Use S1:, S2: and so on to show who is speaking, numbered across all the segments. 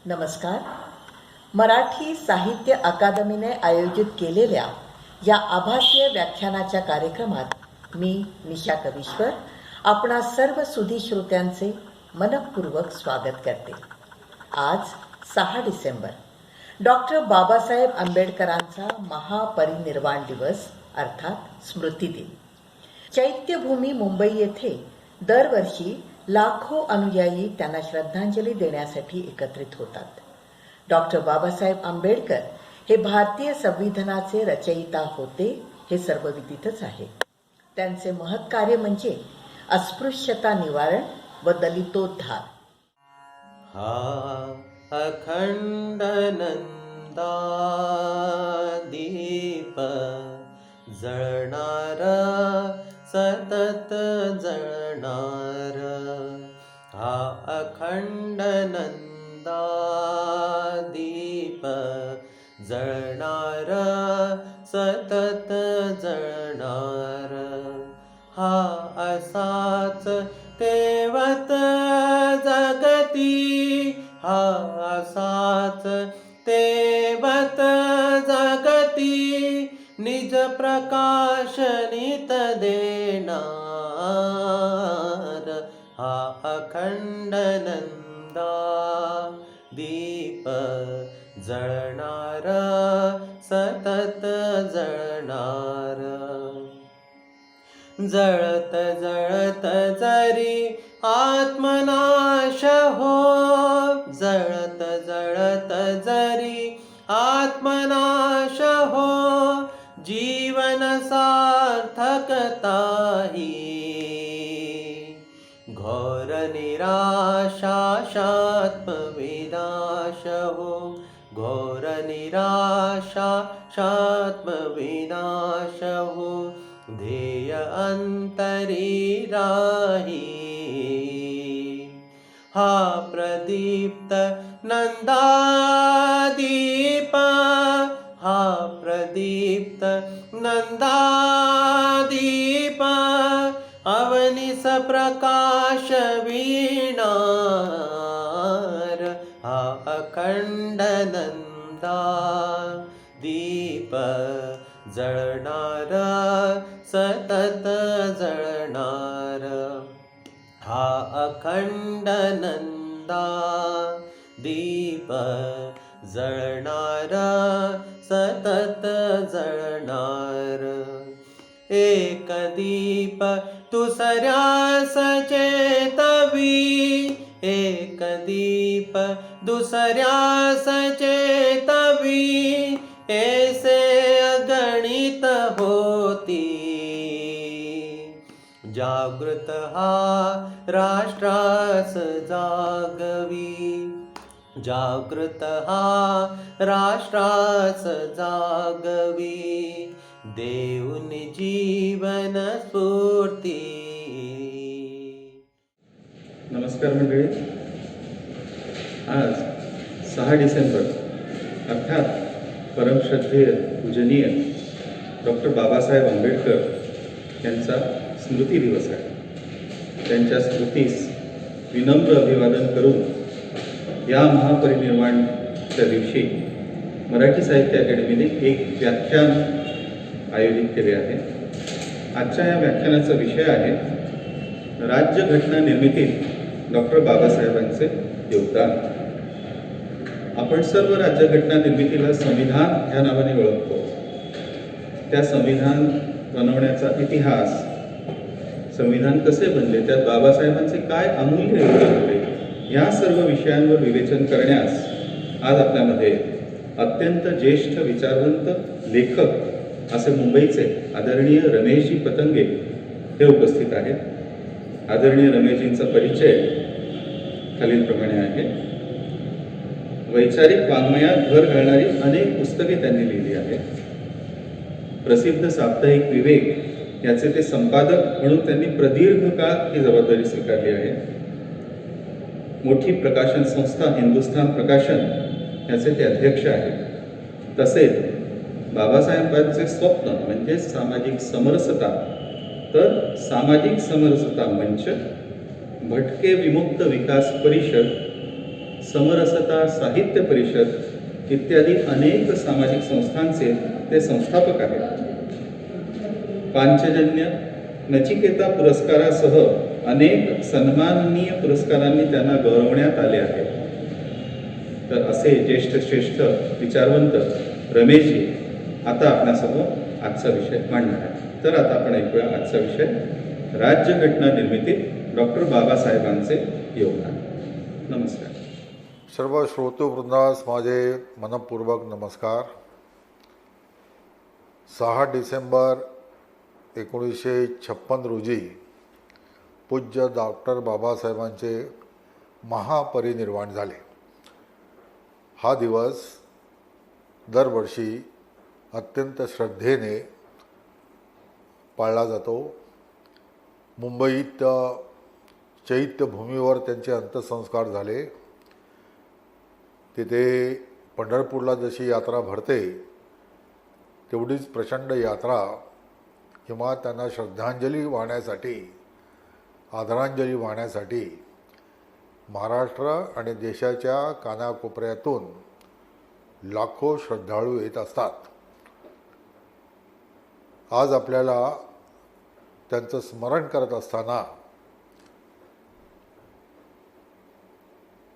S1: नमस्कार. मराठी साहित्य अकादमीने आयोजित केलेल्या या आभासीय व्याख्यानाच्या कार्यक्रमात मी निशा कविश्वर आपणा सर्व सुधी श्रोत्यांचे मनपूर्वक स्वागत करते. आज 6 डिसेंबर डॉक्टर बाबासाहेब आंबेडकरांचा महापरिनिर्वाण दिवस अर्थात स्मृती दिन. चैत्यभूमी मुंबई येथे दरवर्षी लाखो अनुयायी त्यांना श्रद्धांजली देण्यासाठी एकत्रित होतात. डॉक्टर बाबासाहेब आंबेडकर हे भारतीय संविधानाचे रचयिता होते हे सर्वविदितच आहे. त्यांचे महत् कार्य म्हणजे अस्पृश्यता निवारण व दलितोद्धार.
S2: हा अखंड नंदा दीप जळणार सतत जळणार. हा अखंड नंदा दीप जळणार सतत जळणार. हा असाच तेवत जगती. हा असाच तेवत जगती निज प्रकाशनित देणार. हा अखंड नंदा दीप जळणार सतत जळणार. जळत जळत जरी आत्मनाश हो. जळत जळत जरी आत्मनाश हो. जीवन सार्थकताही घोर निराशा शात्मविनाश हो. घोर निराशा शात्मविनाश हो. ध्येय अंतरी राही. हा प्रदीप्त नंदादीप. हा प्रदीप्त नंदादीप अवनिस प्रकाश वीणार. हा अखंड नंदा दीप जळणार सतत जळणार. हा अखंड नंदा दीप जळणार सतत जळणार. एक दीप दुसऱ्यास चेतवी. एक दीप दुसऱ्यास चेतवी. ऐसे अगणित होती. जागृत हा राष्ट्रास जागवी. जागृत हा राष्ट्रास जागवी. देऊन जीवन स्फूर्ती.
S3: नमस्कार मंडळी. आज 6 डिसेंबर अर्थात परमश्रद्धेय पूजनीय डॉक्टर बाबासाहेब आंबेडकर यांचा स्मृती दिवस आहे. त्यांच्या स्मृतीस विनम्र अभिवादन करून या महापरिनिर्वाणच्या दिवशी मराठी साहित्य अकादमीने एक व्याख्यान आयोजित केले आहे. आजच्या या व्याख्यानाचा विषय आहे राज्यघटना निर्मितीत डॉक्टर बाबासाहेबांचे योगदान. आपण सर्व राज्यघटना निर्मितीला संविधान ह्या नावाने ओळखतो. त्या संविधान बनवण्याचा इतिहास, संविधान कसे बनले, त्यात बाबासाहेबांचे काय अमूल्य योगदान होते, या सर्व विषयांवर विवेचन करण्यास आज आपल्यामध्ये अत्यंत ज्येष्ठ विचारवंत लेखक असे मुंबईचे आदरणीय रमेशजी पतंगे हे उपस्थित आहेत. आदरणीय रमेशजींचा परिचय खालीलप्रमाणे आहे. वैचारिक वाङ्मयात भर घालणारी अनेक पुस्तके त्यांनी लिहिली आहेत. प्रसिद्ध साप्ताहिक विवेक याचे ते संपादक म्हणून त्यांनी प्रदीर्घ काळ ही जबाबदारी स्वीकारली आहे. मोठी प्रकाशन संस्था हिंदुस्थान प्रकाशन याचे ते अध्यक्ष आहेत. तसेच बाबासाहेबांचे स्वप्न म्हणजे सामाजिक समरसता, तर सामाजिक समरसता मंच, भटके विमुक्त विकास परिषद, समरसता साहित्य परिषद इत्यादी अनेक सामाजिक संस्थांचे ते संस्थापक आहेत. पांचजन्य नचिकेता पुरस्कारासह अनेक सन्माननीय पुरस्कारांनी त्यांना गौरवण्यात आले आहे. तर असे ज्येष्ठ श्रेष्ठ विचारवंत रमेशजी आता आपणासमोर आजचा विषय मांडणार आहे. तर आता आपण ऐकूया आजचा विषय, राज्यघटना निर्मितीत डॉक्टर बाबासाहेबांचे योगदान. नमस्कार.
S4: सर्व श्रोतृवृंदास माझे मनपूर्वक नमस्कार. 6 डिसेंबर 1956 रोजी पूज्य डॉक्टर बाबासाहेबांचे महापरिनिर्वाण झाले. हा दिवस दरवर्षी अत्यंत श्रद्धेने पाळला जातो. मुंबईत चैत्यभूमीवर त्यांचे अंत्यसंस्कार झाले. तिथे पंढरपूरला जशी यात्रा भरते तेवढीच प्रचंड यात्रा किंवा त्यांना श्रद्धांजली वाहण्यासाठी, आदरांजली वाहण्यासाठी महाराष्ट्र आणि देशाच्या कानाकोपऱ्यातून लाखो श्रद्धाळू येत असतात. आज आपल्याला त्यांचं स्मरण करत असताना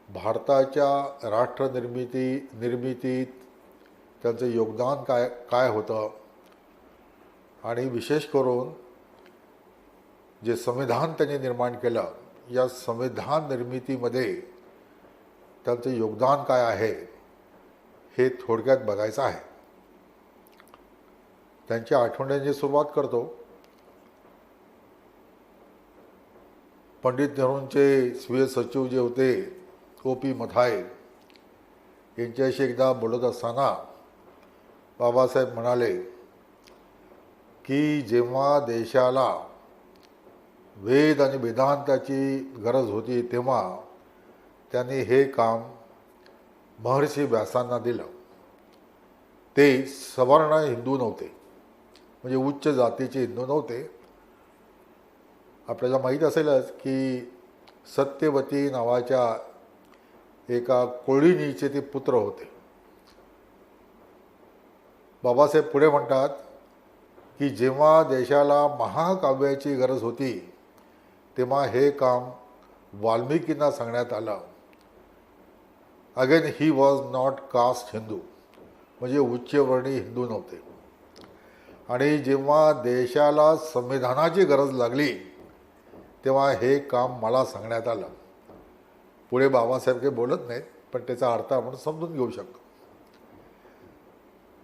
S4: भारताच्या निर्मितीत त्यांचं योगदान काय होतं आणि विशेष करून जे संविधान त्यांनी निर्माण केलं, या संविधान निर्मितीमध्ये त्यांचं योगदान काय आहे हे थोडक्यात बघायचं आहे. त्यांच्या आठवण्यांची सुरुवात करतो. पंडित नेहरूंचे स्वीय सचिव जे होते O.P. मथाई यांच्याशी एकदा बोलत असताना बाबासाहेब म्हणाले की जेव्हा देशाला वेद आणि वेदांताची गरज होती तेव्हा त्यांनी हे काम महर्षी व्यासांना दिलं. ते सवर्ण हिंदू नव्हते, म्हणजे उच्च जातीचे हिंदू नव्हते. आपल्याला माहीत असेलच की सत्यवती नावाच्या एका कोळीनीचे ते पुत्र होते. बाबासाहेब पुढे म्हणतात की जेव्हा देशाला महाकाव्याची गरज होती तेव्हा हे काम वाल्मिकींना सांगण्यात आलं. Again he was not caste Hindu, म्हणजे उच्चवर्णीय हिंदू नव्हते. आणि जेव्हा देशाला संविधानाची गरज लागली तेव्हा हे काम मला सांगण्यात आलं. पुढे बाबासाहेब काही बोलत नाहीत, पण त्याचा अर्थ आपण समजून घेऊ शकतो.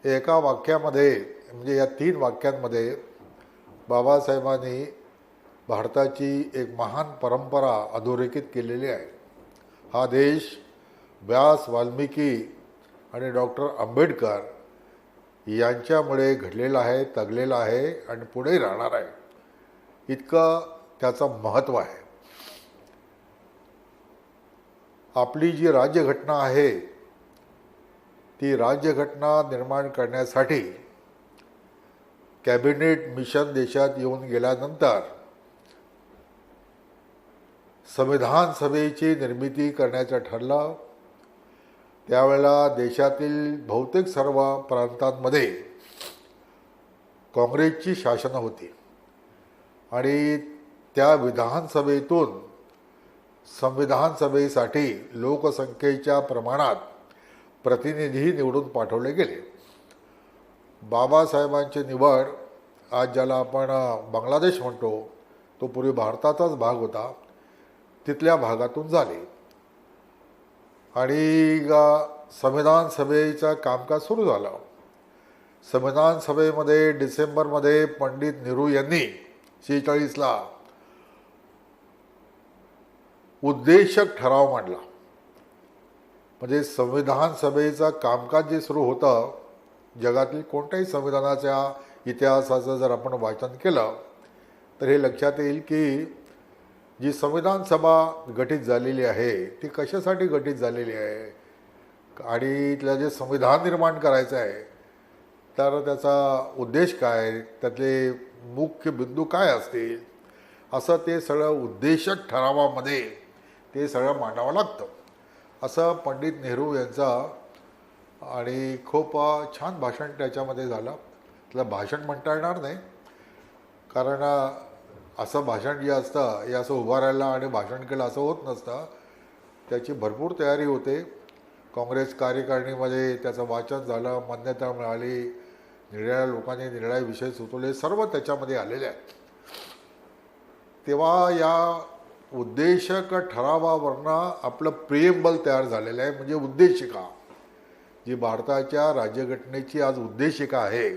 S4: एका वाक्यामध्ये, म्हणजे या 3 वाक्यांमध्ये बाबासाहेबांनी भारताची एक महान परंपरा अधोरेखित केलेली आहे. हा देश व्यास, वाल्मिकी आणि डॉक्टर आंबेडकर यांच्यामुळे घडलेला आहे, तगलेला आहे आणि पुढेही राहणार आहे, इतकं त्याचं महत्त्व आहे. आपली जी राज्यघटना आहे ती राज्यघटना निर्माण करण्यासाठी कॅबिनेट मिशन देशात येऊन गेल्यानंतर संविधान सभेची निर्मिती करण्याचं ठरलं. त्यावेळेला देशातील बहुतेक सर्व प्रांतांमध्ये काँग्रेसची शासनं होती आणि त्या विधानसभेतून संविधान सभेसाठी लोकसंख्येच्या प्रमाणात प्रतिनिधी निवडून पाठवले गेले. बाबासाहेबांची निवड, आज ज्याला आपण बांगलादेश म्हणतो, तो पूर्वी भारताचाच भाग होता, तिथल्या भागातून झाले. आणि संविधान सभेचं कामकाज सुरू झालं. संविधान सभेमध्ये डिसेंबरमध्ये पंडित नेहरू यांनी 46ला उद्देशक ठराव मांडला. म्हणजे संविधान सभेचं कामकाज जे सुरू होतं, जगातील कोणत्याही संविधानाच्या इतिहासाचं जर आपण वाचन केलं तर हे लक्षात येईल की जी संविधान सभा गठीत झालेली आहे ती कशासाठी गठीत झालेली आहे आणि तिला जे संविधान निर्माण करायचं आहे तर त्याचा उद्देश काय, त्यातले मुख्य बिंदू काय असतील, असं ते सगळं उद्देशक ठरावामध्ये ते सगळं मांडावं लागतं. असं पंडित नेहरू यांचा आणि खूप छान भाषण त्याच्यामध्ये झालं. त्याला भाषण म्हणता येणार नाही, कारण असं भाषण जे असतं हे असं उभं राहिलं आणि भाषण केलं असं होत नसतं. त्याची भरपूर तयारी होते. काँग्रेस कार्यकारिणीमध्ये त्याचं वाचन झालं, मान्यता मिळाली, निर्णय लोकांनी निर्णय विषय सुचवले, सर्व त्याच्यामध्ये आलेले आहेत. तेव्हा या उद्देशक ठरावावरनं आपलं प्रिएम्बल तयार झालेलं आहे, म्हणजे उद्देशिका, जी भारताच्या राज्यघटनेची आज उद्देशिका आहे,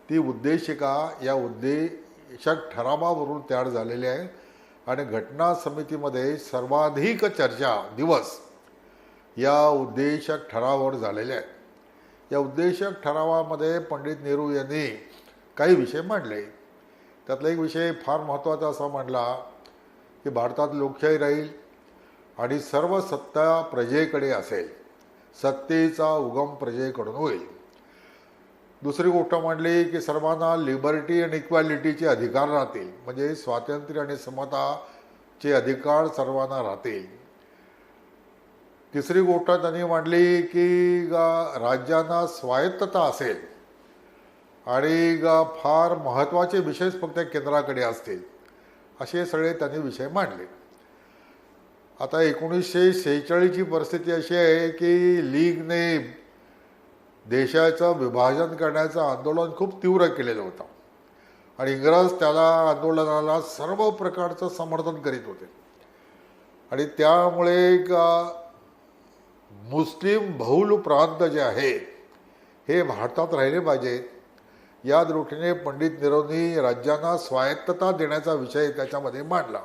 S4: ती उद्देशिका या उद्देशक ठरावावरून तयार झालेली आहे. आणि घटना समितीमध्ये सर्वाधिक चर्चा दिवस या उद्देशक ठरावावर झालेले आहेत. या उद्देशक ठरावामध्ये पंडित नेहरू यांनी काही विषय मांडले. त्यातला एक विषय फार महत्त्वाचा असा मांडला की भारतात लोकशाही राहील आणि सर्व सत्ता प्रजेकडे असेल, सत्तेचा उगम प्रजेकडून होईल. दुसरी गोष्ट मांडली की सर्वांना लिबर्टी आणि इक्वॅलिटीचे अधिकार राहतील, म्हणजे स्वातंत्र्य आणि समताचे अधिकार सर्वांना राहतील. तिसरी गोष्ट त्यांनी मांडली की राज्यांना स्वायत्तता असेल आणि फार महत्त्वाचे विषय फक्त केंद्राकडे असतील, असे सगळे त्यांनी विषय मांडले. आता 1946ची परिस्थिती अशी आहे की लीगने देशाचं विभाजन करण्याचं आंदोलन खूप तीव्र केलेलं होतं आणि इंग्रज त्याला आंदोलनाला सर्व प्रकारचं समर्थन करीत होते. आणि त्यामुळे मुस्लिम बहुल प्रांत जे आहे हे भारतात राहिले पाहिजेत, या दृष्टीने पंडित नेहरूंनी राज्यांना स्वायत्तता देण्याचा विषय त्याच्यामध्ये मांडला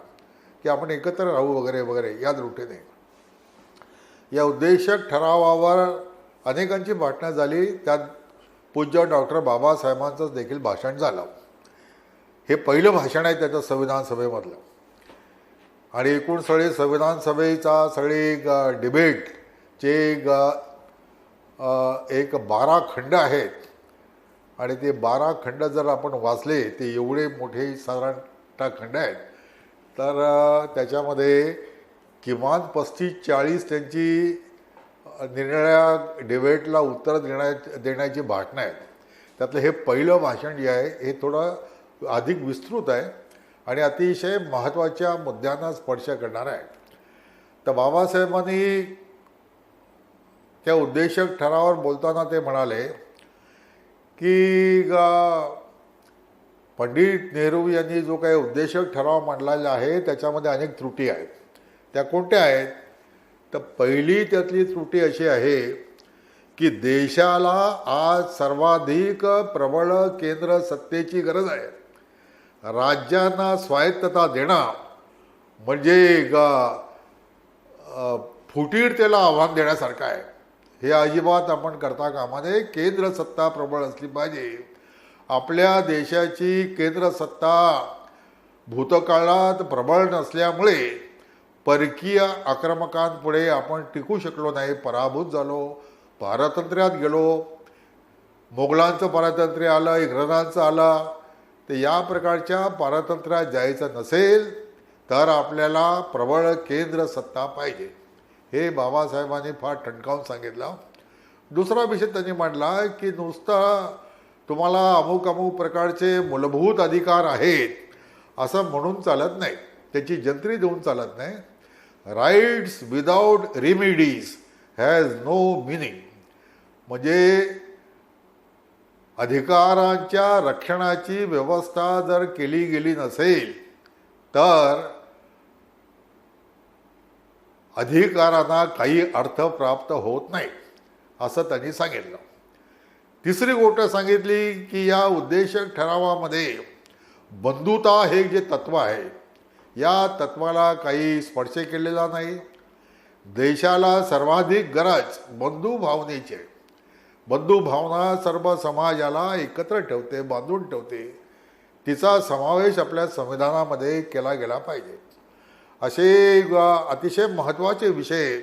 S4: की आपण एकत्र राहू वगैरे वगैरे. या दृष्टीने या उद्देशक ठरावावर अनेकांची भाषणं झाली. त्यात पूज्य डॉक्टर बाबासाहेबांचंच देखील भाषण झालं. हे पहिलं भाषण आहे त्याचं संविधान सभेमधलं. आणि एकूण सगळे संविधान सभेचा सगळी डिबेटचे एक 12 खंड आहेत. आणि ते 12 खंड जर आपण वाचले, ते एवढे मोठे साधारणतः खंड आहेत, तर त्याच्यामध्ये किमान 35-40 त्यांची निर्णया डिबेटला उत्तर देण्याची भाषणं आहेत. त्यातलं हे पहिलं भाषण जे आहे हे थोडं अधिक विस्तृत आहे आणि अतिशय महत्त्वाच्या मुद्द्यांना स्पर्श करणार आहे. तर बाबासाहेबांनी त्या उद्देशक ठरावावर बोलताना ते म्हणाले की पंडित नेहरू यांनी जो काही उद्देशक ठराव मांडलेला आहे त्याच्यामध्ये अनेक त्रुटी आहेत. त्या कोणत्या आहेत? तर पहिली त्यातली त्रुटी अशी आहे की देशाला आज सर्वाधिक प्रबळ केंद्र सत्तेची गरज आहे. राज्यांना स्वायत्तता देणं म्हणजे फुटीरतेला आव्हान देण्यासारखं आहे. हे अजिबात आपण करता कामा नये. केंद्र सत्ता प्रबळ असली पाहिजे. आपल्या देशाची केंद्र सत्ता भूतकाळात प्रबळ नसल्यामुळे परकीय आक्रमकांपुढे आपण टिकू शकलो नाही, पराभूत झालो, पारतंत्र्यात गेलो. मोगलांचं पारतंत्र्य आलं, इंग्रजांचं आलं. तर या प्रकारच्या पारतंत्र्यात जायचं नसेल तर आपल्याला प्रबळ केंद्र सत्ता पाहिजे. हे बाबासाहेबांनी फार ठणकावून सांगितलं. दुसरा विषय त्यांनी मांडला की नुसतं तुम्हाला अमुक अमुक प्रकारचे मूलभूत अधिकार आहेत असं म्हणून चालत नाही, त्याची जंत्री देऊन चालत नाही. Rights without remedies has no meaning. म्हणजे अधिकारांच्या रक्षणाची व्यवस्था जर केली गेली नसेल तर अधिकारांना काही अर्थ प्राप्त होत नाही, असं त्यांनी सांगितलं. तिसरी गोष्ट सांगितली की या उद्देशक ठरावामध्ये बंधुता हे जे तत्व आहे या तत्वाला काही स्पर्श केलेला नाही. देशाला सर्वाधिक गरज बंधुभावनेची आहे. बंधुभावना सर्व समाजाला एकत्र ठेवते, बांधून ठेवते. तिचा समावेश आपल्या संविधानामध्ये केला गेला पाहिजे. असे अतिशय महत्त्वाचे विषय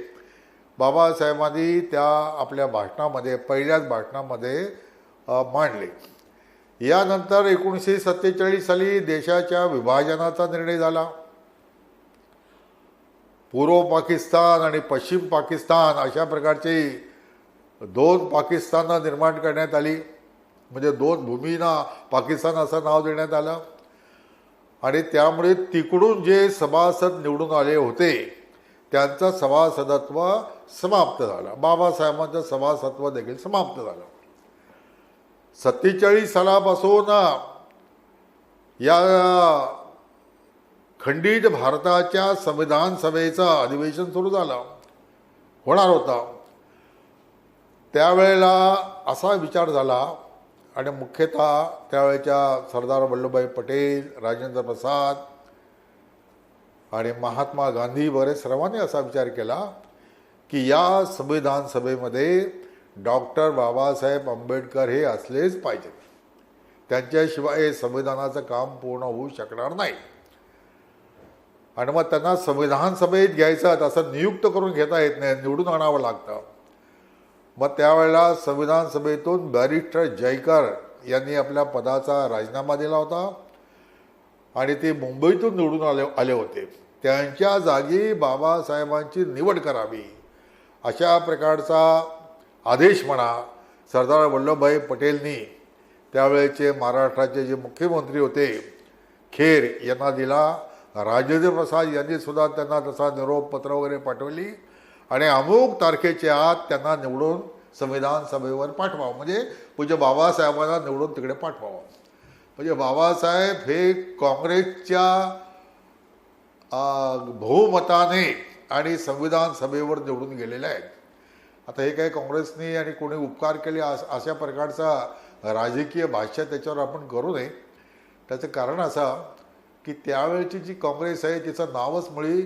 S4: बाबासाहेबांनी त्या आपल्या भाषणामध्ये, पहिल्याच भाषणामध्ये मांडले. यानंतर 1947 साली देशाच्या विभाजनाचा निर्णय झाला. पूर्व पाकिस्तान आणि पश्चिम पाकिस्तान अशा प्रकारची 2 पाकिस्तानं निर्माण करण्यात आली. म्हणजे 2 भूमींना पाकिस्तान असं नाव देण्यात आलं. आणि त्यामुळे तिकडून जे सभासद निवडून आले होते त्यांचं सभासदत्व समाप्त झालं. बाबासाहेबांचं सभासदत्व देखील समाप्त झालं. 47 सालापासून या खंडित भारताच्या संविधान सभेचं अधिवेशन सुरू झालं होणार होतं. त्यावेळेला असा विचार झाला आणि मुख्यतः त्यावेळेच्या सरदार वल्लभभाई पटेल, राजेंद्र प्रसाद आणि महात्मा गांधी वगैरे सर्वांनी असा विचार केला की या संविधान सभेमध्ये डॉक्टर बाबासाहेब आंबेडकर हे असलेच पाहिजेत. त्यांच्याशिवाय हे संविधानाचं काम पूर्ण होऊ शकणार नाही. आणि मग त्यांना संविधान सभेत घ्यायचं तसं नियुक्त करून घेता येत नाही, निवडून आणावं लागतं. मग त्यावेळेला संविधान सभेतून बॅरिस्टर जयकर यांनी आपल्या पदाचा राजीनामा दिला होता आणि ते मुंबईतून निवडून आले होते. त्यांच्या जागी बाबासाहेबांची निवड करावी अशा प्रकारचा आदेश म्हणा सरदार वल्लभभाई पटेलनी त्यावेळेचे महाराष्ट्राचे जे मुख्यमंत्री होते खेर यांना दिला. राजेंद्र प्रसाद यांनी सुद्धा त्यांना तसा निरोप पत्र वगैरे पाठवली आणि अमुक तारखेच्या आत त्यांना निवडून संविधान सभेवर पाठवावं, म्हणजे पूज्य बाबासाहेबांना निवडून तिकडे पाठवावं. म्हणजे बाबासाहेब हे काँग्रेसच्या बहुमताने आणि संविधान सभेवर निवडून गेलेले आहेत. आता हे काही काँग्रेसने आणि कोणी उपकार केले अशा प्रकारचा राजकीय भाष्य त्याच्यावर आपण करू नये. त्याचं कारण असं की त्यावेळची जी काँग्रेस आहे तिचं नावच मुळी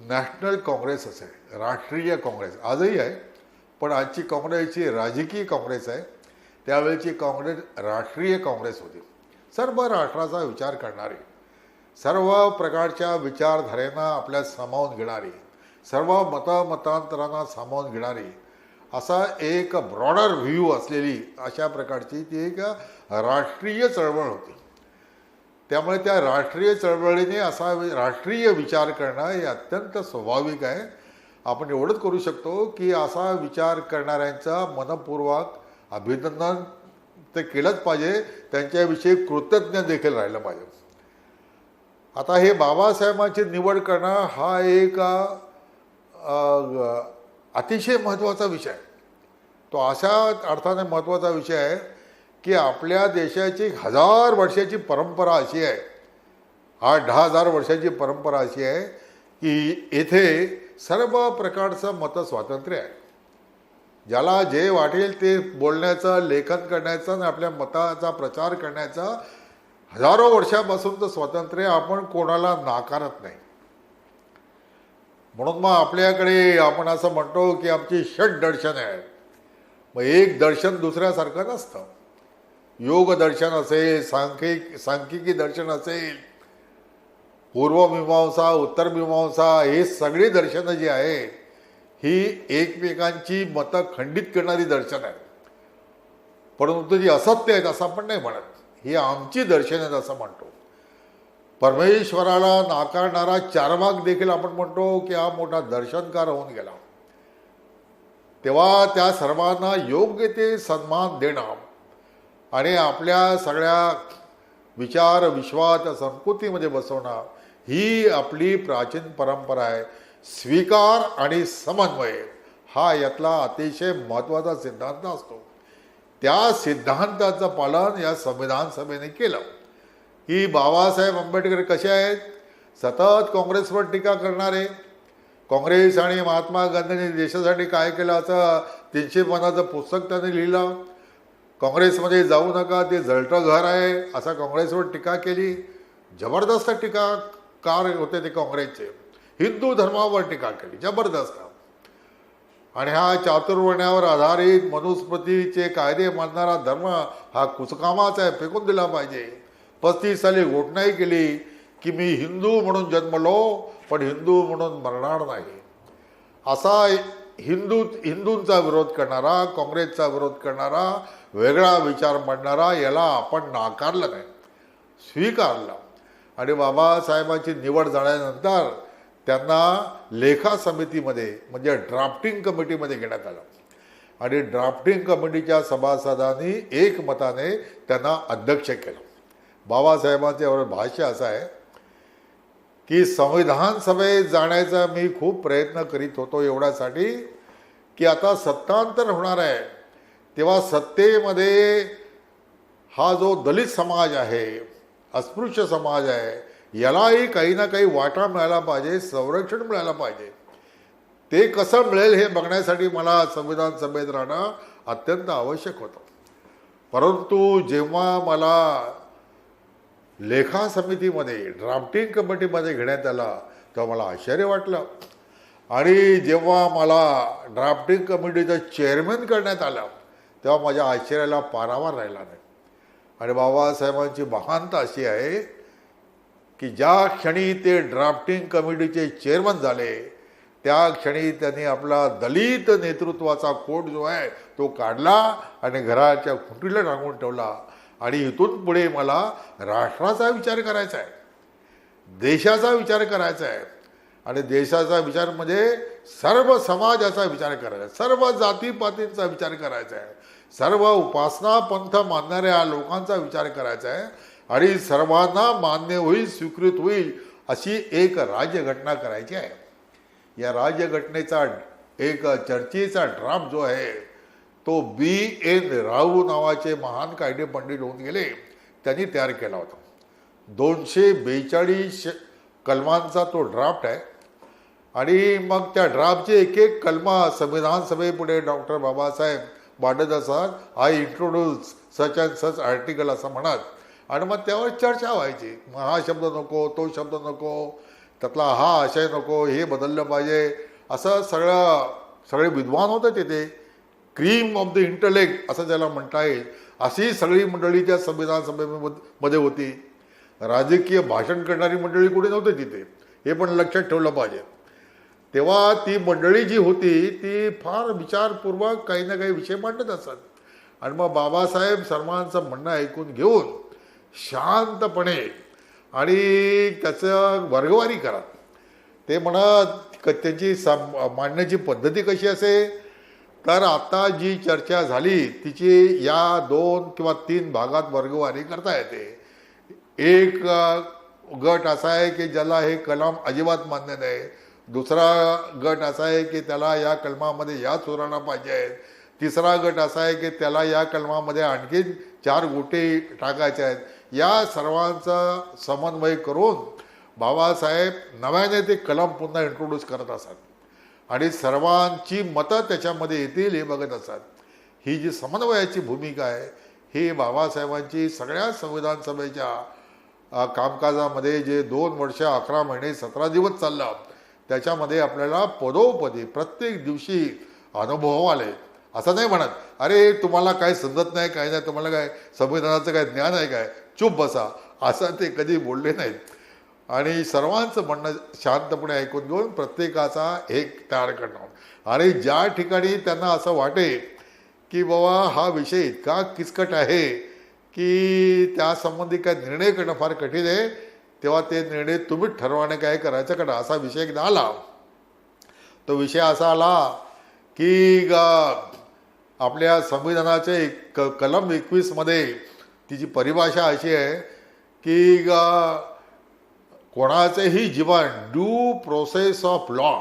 S4: नॅशनल काँग्रेस असे, राष्ट्रीय काँग्रेस आजही आहे, पण आजची काँग्रेसची राजकीय काँग्रेस आहे. त्यावेळची काँग्रेस राष्ट्रीय काँग्रेस होती. सर्व राष्ट्राचा विचार करणारी, सर्व प्रकारच्या विचारधारेंना आपल्यात सामावून घेणारी, सर्व मतांतरांना सामावून घेणारी असा एक ब्रॉडर व्ह्यू असलेली अशा प्रकारची ती एक राष्ट्रीय चळवळ होती. त्यामुळे त्या राष्ट्रीय चळवळीने असा राष्ट्रीय विचार करणं हे अत्यंत स्वाभाविक आहे. आपण एवढंच करू शकतो की असा विचार करणाऱ्यांचं मनपूर्वक अभिनंदन ते केलंच पाहिजे, त्यांच्याविषयी कृतज्ञ देखील राहिलं पाहिजे. आता हे बाबासाहेबांची निवड करणं हा एक अतिशय महत्त्वाचा विषय आहे. तो अशा अर्थाने महत्त्वाचा विषय आहे की आपल्या देशाची 1000 वर्षाची परंपरा अशी आहे, 8-10 वर्षाची परंपरा अशी आहे की येथे सर्व प्रकारचं मतस्वातंत्र्य आहे. ज्याला जे वाटेल ते बोलण्याचं, लेखन करण्याचं आणि आपल्या मताचा प्रचार करण्याचं हजारो वर्षापासूनचं स्वातंत्र्य आपण कोणाला नाकारत नाही. म्हणून मग आपल्याकडे आपण असं म्हणतो की आमची 6 दर्शनं आहेत. मग एक दर्शन दुसऱ्यासारखं नसतं. योग दर्शन असेल, सांख्यिकी दर्शन असेल, पूर्वमीमांसा, उत्तरमीमांसा, हे सगळी दर्शनं जी आहेत ही एकमेकांची मतं खंडित करणारी दर्शन आहेत. परंतु जी असत्य आहेत असं आपण नाही म्हणत, ही आमची दर्शन आहेत असं म्हणतो. परमेश्वराला नाकारणारा चार्वाक देखील आपण म्हणतो की हा मोठा दर्शनकार होऊन गेला. तेव्हा त्या सर्वांना योग्य ते सन्मान देणं आणि आपल्या सगळ्या विचार विश्वात संस्कृतीमध्ये बसवणं ही आपली प्राचीन परंपरा आहे. स्वीकार आणि समन्वय हा यातला अतिशय महत्त्वाचा सिद्धांत असतो. त्या सिद्धांताचं पालन या संविधान सभेने केलं. की बाबासाहेब आंबेडकर कसे आहेत, सतत काँग्रेसवर टीका करणारे, काँग्रेस आणि महात्मा गांधींनी देशासाठी काय केलं असं 300 पानाचं पुस्तक त्यांनी लिहिलं. काँग्रेसमध्ये जाऊ नका, ते जळतं घर आहे असा काँग्रेसवर टीका केली. जबरदस्त टीकाकार होते ते काँग्रेसचे. हिंदू धर्मावर टीका केली जबरदस्त. आणि हा चातुर्वर्ण्यावर आधारित मनुस्मृतीचे कायदे मानणारा धर्म हा कुचकामाचा आहे, फेकून दिला पाहिजे. 35 साली घोषणाही केली की मी हिंदू म्हणून जन्मलो पण हिंदू म्हणून मरणार नाही. असा हिंदूंचा विरोध करणारा, काँग्रेसचा विरोध करणारा, वेगळा विचार मांडणारा याला आपण नाकारलं नाही, स्वीकारलं. आणि बाबासाहेबांची निवड झाल्यानंतर त्यांना लेखा समितीमध्ये म्हणजे ड्राफ्टिंग कमिटीमध्ये घेण्यात आलं आणि ड्राफ्टिंग कमिटीच्या सभासदांनी एकमताने त्यांना अध्यक्ष केलं. बाबासाहेबांचे भाष्य असं आहे की संविधान सभेत जाण्याचा मी खूप प्रयत्न करीत होतो एवढ्यासाठी की आता सत्तांतर होणार आहे तेव्हा सत्तेमध्ये हा जो दलित समाज आहे, अस्पृश्य समाज आहे, यालाही काही ना काही वाटा मिळायला पाहिजे, संरक्षण मिळायला पाहिजे. ते कसं मिळेल हे बघण्यासाठी मला संविधान सभेत राहणं अत्यंत आवश्यक होतं. परंतु जेव्हा मला लेखा समितीमध्ये ड्राफ्टिंग कमिटीमध्ये घेण्यात आला तेव्हा मला आश्चर्य वाटलं आणि जेव्हा मला ड्राफ्टिंग कमिटीचं चेअरमन करण्यात आलं तेव्हा माझ्या आश्चर्याला पारावार राहिला नाही. आणि बाबासाहेबांची महानता अशी आहे की ज्या क्षणी ते ड्राफ्टिंग कमिटीचे चेअरमन झाले त्या क्षणी त्यांनी आपला दलित नेतृत्वाचा कोट जो आहे तो काढला आणि घराच्या खुंटीला टांगून ठेवला. आणि इथून पुढे मला राष्ट्राचा विचार करायचा आहे, देशाचा विचार करायचा आहे आणि देशाचा विचार म्हणजे सर्व समाजाचा विचार करायचा आहे, सर्व जातीपातींचा विचार करायचा आहे, सर्व उपासना पंथ मानणाऱ्या लोकांचा विचार करायचा आहे आणि सर्वांना मान्य होईल, स्वीकृत होईल अशी एक राज्यघटना करायची आहे. या राज्यघटनेचा एक चर्चेचा ड्राफ्ट जो आहे तो B.N. राव नावाचे महान कायदे पंडित होऊन गेले, त्यांनी तयार केला होता. 242 कलमांचा तो ड्राफ्ट आहे आणि मग त्या ड्राफ्टचे एक एक कलमा संविधान सभेपुढे डॉक्टर बाबासाहेब मांडत असतात, I introduce such and such article असं म्हणत आणि मग त्यावर चर्चा व्हायची. हा शब्द नको, तो शब्द नको, त्यातला हा आशय नको, हे बदललं पाहिजे, असं सगळे विद्वान होते तिथे. क्रीम ऑफ द इंटलेक्ट असं ज्याला म्हणता येईल अशी सगळी मंडळी त्या संविधान सभेमध्ये होती. राजकीय भाषण करणारी मंडळी कुठे नव्हते तिथे, हे पण लक्षात ठेवलं पाहिजे. तेव्हा ती मंडळी जी होती ती फार विचारपूर्वक काही ना काही विषय मांडत असत आणि मग बाबासाहेब सर्वांचं म्हणणं ऐकून घेऊन शांतपणे आणि त्याचं वर्गवारी करा. ते म्हणत त्यांची मांडण्याची पद्धती कशी असेल तर आता जी चर्चा झाली तिची या 2 किंवा 3 भागात वर्गवारी करता येते. एक गट असा आहे की ज्याला हे कलम अजिबात मान्य नाही, दुसरा गट असा आहे की त्याला या कलमामध्ये या सुधारणा पाहिजे आहेत, तिसरा गट असा आहे की त्याला या कलमामध्ये आणखी 4 गोटे टाकायचे आहेत. या सर्वांचा समन्वय करून बाबासाहेब नव्याने ते कलम पुन्हा इंट्रोड्यूस करत असतात आणि सर्वांची मतं त्याच्यामध्ये येतील हे बघत असतात. ही जी समन्वयाची भूमिका आहे ही बाबासाहेबांची सगळ्या संविधान सभेच्या कामकाजामध्ये जे 2 वर्ष 11 महिने 17 दिवस चाललं त्याच्यामध्ये आपल्याला पदोपदी प्रत्येक दिवशी अनुभव आले. असं नाही म्हणत अरे तुम्हाला काय समजत नाही, काय नाही, तुम्हाला काय संविधानाचं काय ज्ञान आहे काय, चूप बसा, असं ते कधी बोलले नाहीत. आणि सर्वांचं म्हणणं शांतपणे ऐकून घेऊन प्रत्येकाचा एक तयार करणं आणि ज्या ठिकाणी त्यांना असं वाटे की बाबा हा विषय इतका किचकट आहे की त्यासंबंधी काय निर्णय करणं फार कठीण आहे तेव्हा ते निर्णय तुम्हीच ठरवाने काय करायचं करा असा विषय एकदा आला. तो विषय असा आला की आपल्या संविधानाचे कलम 21 मध्ये तिची परिभाषा अशी आहे की कोणाचेही जीवन ड्यू प्रोसेस ऑफ लॉ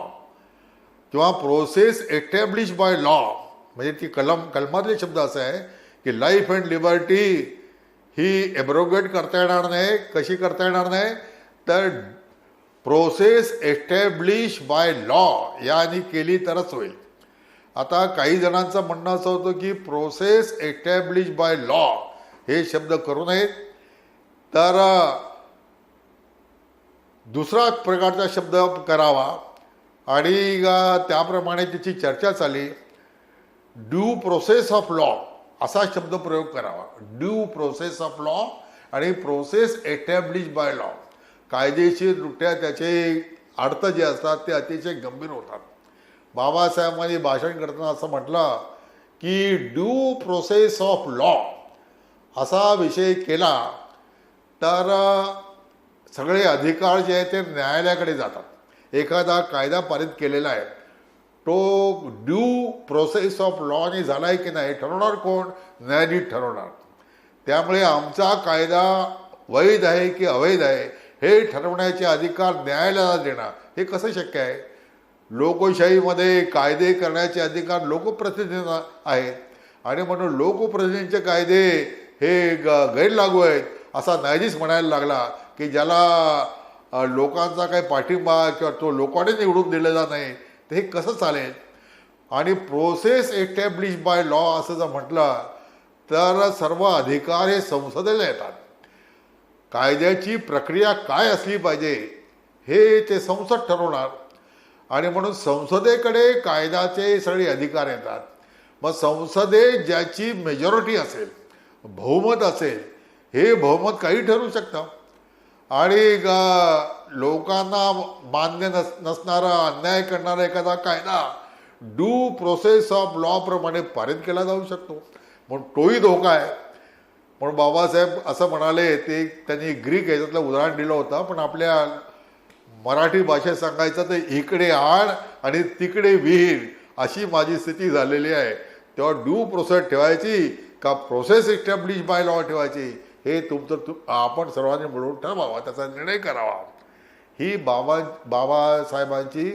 S4: किंवा प्रोसेस एस्टॅब्लिश बाय लॉ म्हणजे ती कलमातले शब्द असा आहे की life and liberty he abrogate करता येणार नाही. कशी करता येणार नाही तर प्रोसेस एस्टॅब्लिश बाय लॉ यानी केली तरच होईल. आता काही जणांचं म्हणणं असं होतं की प्रोसेस एस्टॅब्लिश बाय लॉ हे शब्द करू नयेत तर दुसरा प्रकारचा शब्द करावा आणि त्याप्रमाणे त्याची चर्चा चालली. ड्यू प्रोसेस ऑफ लॉ असा शब्द प्रयोग करावा. ड्यू प्रोसेस ऑफ लॉ आणि प्रोसेस एस्टॅब्लिश बाय लॉ कायदेशीररित्या त्याचे अर्थ जे असतात ते अतिशय गंभीर होतात. बाबासाहेबांनी भाषण करताना असं म्हटलं की ड्यू प्रोसेस ऑफ लॉ असा विषय केला तर सगळे अधिकार जे आहेत ते न्यायालयाकडे जातात. एखादा कायदा पारित केलेला आहे तो ड्यू प्रोसेस ऑफ लॉने झाला आहे की नाही ठरवणार कोण? न्यायाधीश ठरवणार. त्यामुळे आमचा कायदा वैध आहे की अवैध आहे हे ठरवण्याचे अधिकार न्यायालयाला देणार हे कसं शक्य आहे? लोकशाहीमध्ये कायदे करण्याचे अधिकार लोकप्रतिनिधींना आहेत आणि म्हणून लोकप्रतिनिधींचे कायदे हे गैरलागू आहेत असा न्यायाधीश म्हणायला लागला की ज्याला लोकांचा काही पाठिंबा किंवा तो लोकांनी निवडून दिलेला नाही तर हे कसं चालेल? आणि प्रोसेस एस्टॅब्लिश बाय लॉ असं जर म्हटलं तर सर्व अधिकार हे संसदेला येतात. कायद्याची प्रक्रिया काय असली पाहिजे हे ते संसद ठरवणार आणि म्हणून संसदेकडे कायद्याचे सगळे अधिकार येतात. मग संसदेत ज्याची मेजॉरिटी असेल, बहुमत असेल, हे बहुमत काही ठरवू शकतं आणि लोकांना मान्य नसणारा अन्याय करणारा एखादा कायदा ड्यू प्रोसेस ऑफ लॉ प्रमाणे पारित केला जाऊ शकतो. म्हणून तोही धोका आहे. म्हणून बाबासाहेब असं म्हणाले, ते त्यांनी ग्रीक ह्याच्यातलं उदाहरण दिलं होतं, पण आपल्या मराठी भाषेत सांगायचं तर इकडे आड आणि तिकडे विहीर अशी माझी स्थिती झालेली आहे. तेव्हा ड्यू प्रोसेस ठेवायची का प्रोसेस एस्टॅब्लिश बाय लॉ ठेवायची हे आपण सर्वांनी मिळून ठरवावा, त्याचा निर्णय करावा. ही बाबासाहेबांची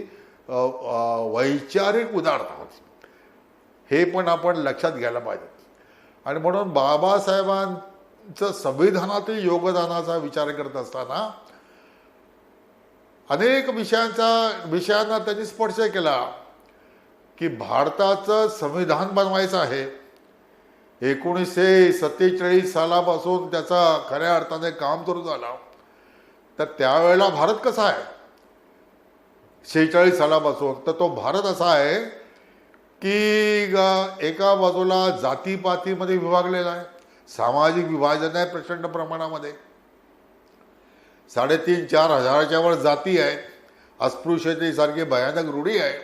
S4: वैचारिक उदारता होती. हे पण आपण लक्षात घ्यायला पाहिजे. आणि म्हणून बाबासाहेबांचं संविधानातील योगदानाचा विचार करत असताना अनेक विषयांना त्यांनी स्पर्श केला की भारताचं संविधान बनवायचं आहे. 1947 सालापासून त्याचा खऱ्या अर्थाने काम सुरू झाला. तर त्यावेळेला भारत कसा आहे 46 सालापासून? तर तो भारत असा आहे की एका बाजूला जातीपातीमध्ये विभागलेला आहे, सामाजिक विभाजन आहे प्रचंड प्रमाणामध्ये, 3,500-4,000 हजाराच्या वर जाती आहेत, अस्पृश्यतेसारखी भयानक रूढी आहे.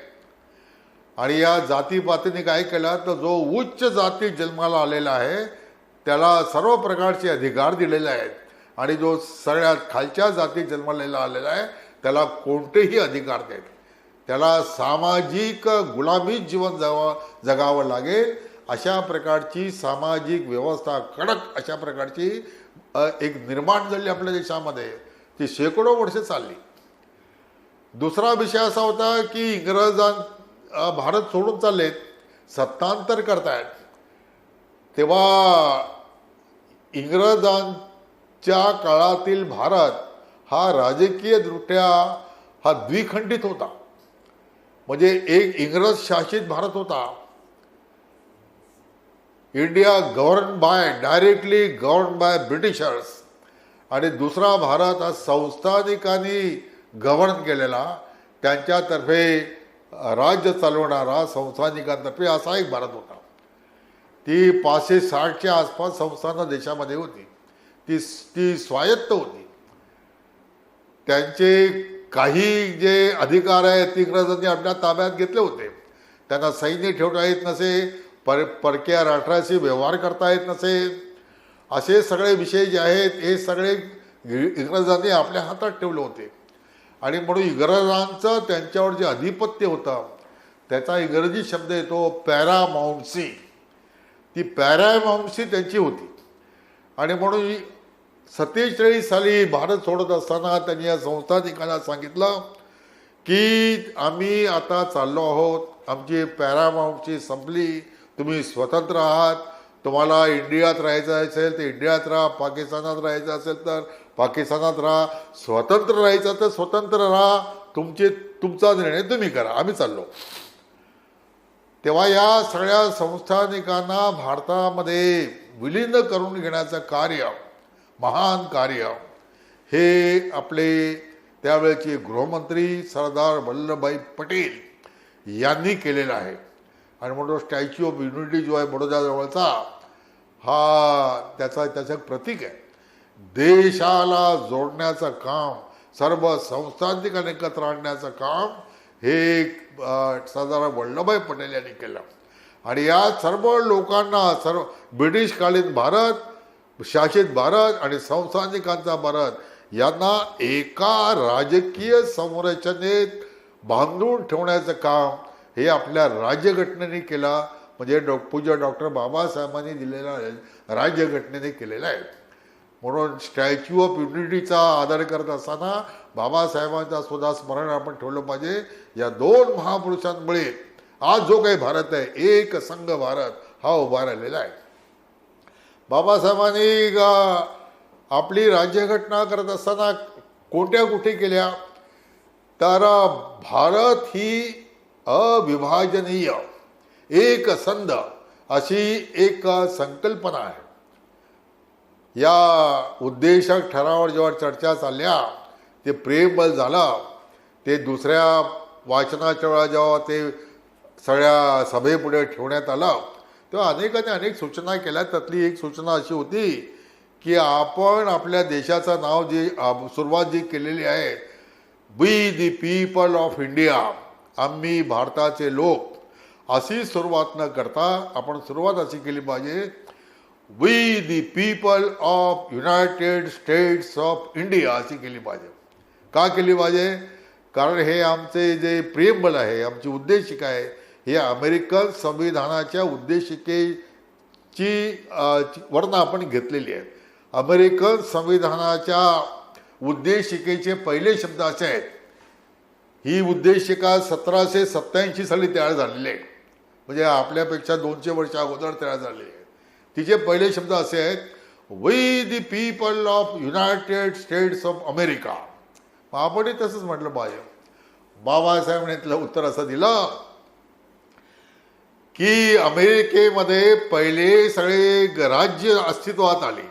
S4: आणि या जातीपातीने काय केलं तर जो उच्च जाती जन्माला आलेला आहे त्याला सर्व प्रकारचे अधिकार दिलेले आहेत आणि जो सगळ्यात खालच्या जाती जन्मलेला आलेला आहे त्याला कोणतेही अधिकार नाहीत. त्याला सामाजिक गुलामीत जीवन जगावं लागेल. अशा प्रकारची सामाजिक व्यवस्था कडक अशा प्रकारची एक निर्माण झाली आपल्या देशामध्ये, ती शेकडो वर्षे चालली. दुसरा विषय असा होता की भारत सोडून चाललेत, सत्तांतर करतायत. तेव्हा इंग्रजांच्या काळातील भारत हा राजकीयदृष्ट्या हा द्विखंडित होता. म्हणजे एक इंग्रज शासित भारत होता, India directly govern by Britishers, आणि दुसरा भारत हा संस्थानिकांनी गव्हर्न केलेला, त्यांच्यातर्फे राज्य चालवणारा संस्थानिकांतर्फे असा एक भारत होता. ती 560च्या आसपास संस्थानं देशामध्ये होती. ती स्वायत्त होती. त्यांचे काही जे अधिकार आहेत इंग्रजांनी आपल्या ताब्यात घेतले होते. त्यांना सैन्य ठेवता येत नसे, परक्या राष्ट्राशी व्यवहार करता येत नसे, असे सगळे विषय जे आहेत हे सगळे इंग्रजांनी आपल्या हातात ठेवले होते. आणि म्हणून इंग्रजांचं त्यांच्यावर जे आधिपत्य होतं त्याचा इंग्रजी शब्द येतो पॅरामाउन्सी. ती पॅरामाउन्सी त्यांची होती. आणि म्हणून 47 साली भारत सोडत असताना त्यांनी या संस्थानिकांना सांगितलं की आम्ही आता चाललो आहोत, आमची पॅरामाउन्सी संपली, तुम्ही स्वतंत्र आहात. तुम्हाला इंडियात राहायचं असेल तर इंडियात राहा, पाकिस्तानात राहायचं असेल तर पाकिस्तानात राहा, स्वतंत्र राहायचं तर स्वतंत्र राहा, तुमचा निर्णय तुम्ही करा, आम्ही चाललो. तेव्हा या सगळ्या संस्थानिकांना भारतामध्ये विलीन करून घेण्याचं कार्य, महान कार्य, हे आपले त्यावेळेचे गृहमंत्री सरदार वल्लभभाई पटेल यांनी केलेलं आहे. आणि म्हणून स्टॅच्यू ऑफ युनिटी जो आहे बडोद्याजवळचा, हा त्याचं प्रतीक आहे. देशाला जोडण्याचं काम, सर्व संस्थानिकांना एकत्र आणण्याचं काम हे सरदार वल्लभभाई पटेल यांनी केलं. आणि या सर्व लोकांना ब्रिटिशकालीन भारत, शासित भारत आणि संस्थानिकांचा भारत यांना एका राजकीय संरचनेत बांधून ठेवण्याचं काम हे आपल्या राज्यघटनेने केला, म्हणजे पूज्य डॉक्टर बाबासाहेबांनी दिलेल्या राज्यघटनेने केलेलं आहे. म्हणून स्टॅच्यू ऑफ युनिटीचा आदर करत असताना बाबासाहेबांचा सुद्धा स्मरण आपण ठेवलं पाहिजे. या दोन महापुरुषांमुळे आज जो काही भारत आहे, एक संघ भारत हा उभा राहिलेला आहे. बाबासाहेबांनी आपली राज्यघटना करत असताना कोणत्या गोष्टी केल्या, तर भारत ही अविभाजनीय एक संध अशी एक संकल्पना आहे. या उद्देशक ठरावावर जेव्हा चर्चा चालल्या, ते प्रेमबल झालं, ते दुसऱ्या वाचनाच्या वेळा जेव्हा ते सगळ्या सभेपुढे ठेवण्यात आलं, तेव्हा अनेकांनी अनेक सूचना केल्या. त्यातली एक सूचना अशी होती की आपण आपल्या देशाचं नाव जी सुरुवात जी केलेली आहे, we the people of India, आम्ही भारताचे लोक, अशी सुरुवात न करता आपण सुरुवात अशी केली पाहिजे, we the people of United States of India अशी केली पाहिजे. का केली पाहिजे? कारण हे आमचे जे प्रेमबल आहे, आमची उद्देशिका आहे, हे अमेरिकन संविधानाच्या उद्देशिकेची वर्ण आपण घेतलेली आहे. अमेरिकन संविधानाच्या उद्देशिकेचे पहिले शब्द असे आहेत, ही उद्देशिका 1787 साली तयार झालेली आहे, म्हणजे आपल्यापेक्षा 200 वर्ष अगोदर तयार झालेली आहे. तिचे पहिले शब्द असे आहेत, we the people of United States of America. आपणही तसंच म्हटलं पाहिजे. बाबासाहेबांनी त्याला उत्तर असं दिलं की अमेरिकेमध्ये पहिले सगळे राज्य अस्तित्वात आली.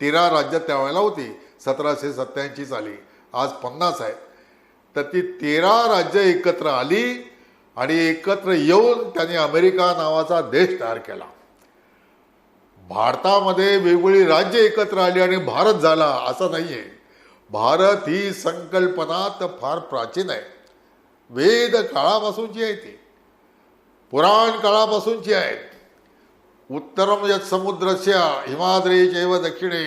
S4: 13 राज्य त्यावेळेला होती 1787 साली, आज 50 आहे. तर ती 13 राज्य एकत्र आली आणि एकत्र येऊन त्यांनी अमेरिका नावाचा देश तयार केला. भारतामध्ये वेगवेगळी राज्य एकत्र आली आणि भारत झाला असं नाही आहे. भारत ही संकल्पना तर फार प्राचीन आहे, वेद काळापासूनची आहे, ती पुराण काळापासूनची आहे. उत्तरम यत् समुद्रस्य हिमाद्रे चैव दक्षिणे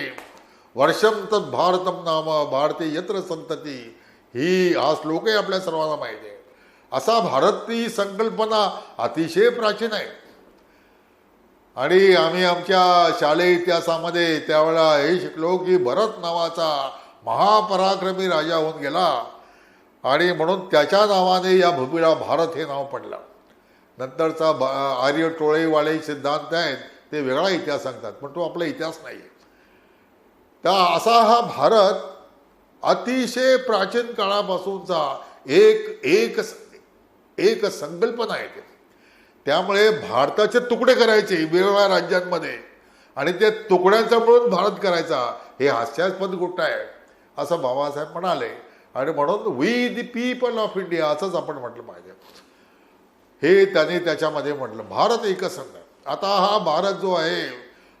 S4: वर्षम तत् भारतम नाम भारते यत्र संतती, ही हा श्लोकही आपल्या सर्वांना माहिती आहे. असा भारत ही संकल्पना अतिशय प्राचीन आहे. आणि आम्ही आमच्या शालेय इतिहासामध्ये त्यावेळेला हे शिकलो की भरत नावाचा महापराक्रमी राजा होऊन गेला आणि म्हणून त्याच्या नावाने या भूमीला भारत हे नाव पडलं. नंतरचा आर्य टोळेवाले सिद्धांत आहेत ते वेगळा इतिहास सांगतात, पण तो आपला इतिहास नाही आहे. तर असा हा भारत अतिशय प्राचीन काळापासूनचा एक संकल्पना आहे. त्यामुळे भारताचे तुकडे करायचे वेगवेगळ्या राज्यांमध्ये आणि त्या तुकड्यांचा मिळून भारत करायचा, हे हास्यास्पद गोष्ट आहे असं बाबासाहेब म्हणाले. आणि म्हणून we the people of India असंच आपण म्हटलं पाहिजे. हे त्यांनी त्याच्यामध्ये म्हटलं भारत एकच संघ. आता हा भारत जो आहे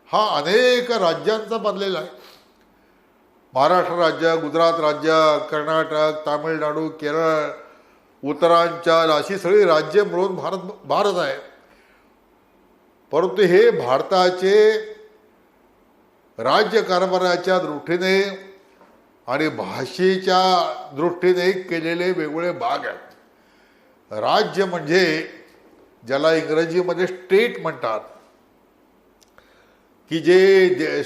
S4: हा अनेक राज्यांचा बनलेला आहे. महाराष्ट्र राज्य, गुजरात राज्य, कर्नाटक, तामिळनाडू, केरळ, उत्तरांचल अशी सगळी राज्य मिळून भारत आहे. परंतु हे भारताचे राज्यकारभाराच्या दृष्टीने आणि भाषेच्या दृष्टीने केलेले वेगवेगळे भाग आहेत. राज्य म्हणजे ज्याला इंग्रजीमध्ये स्टेट म्हणतात, की जे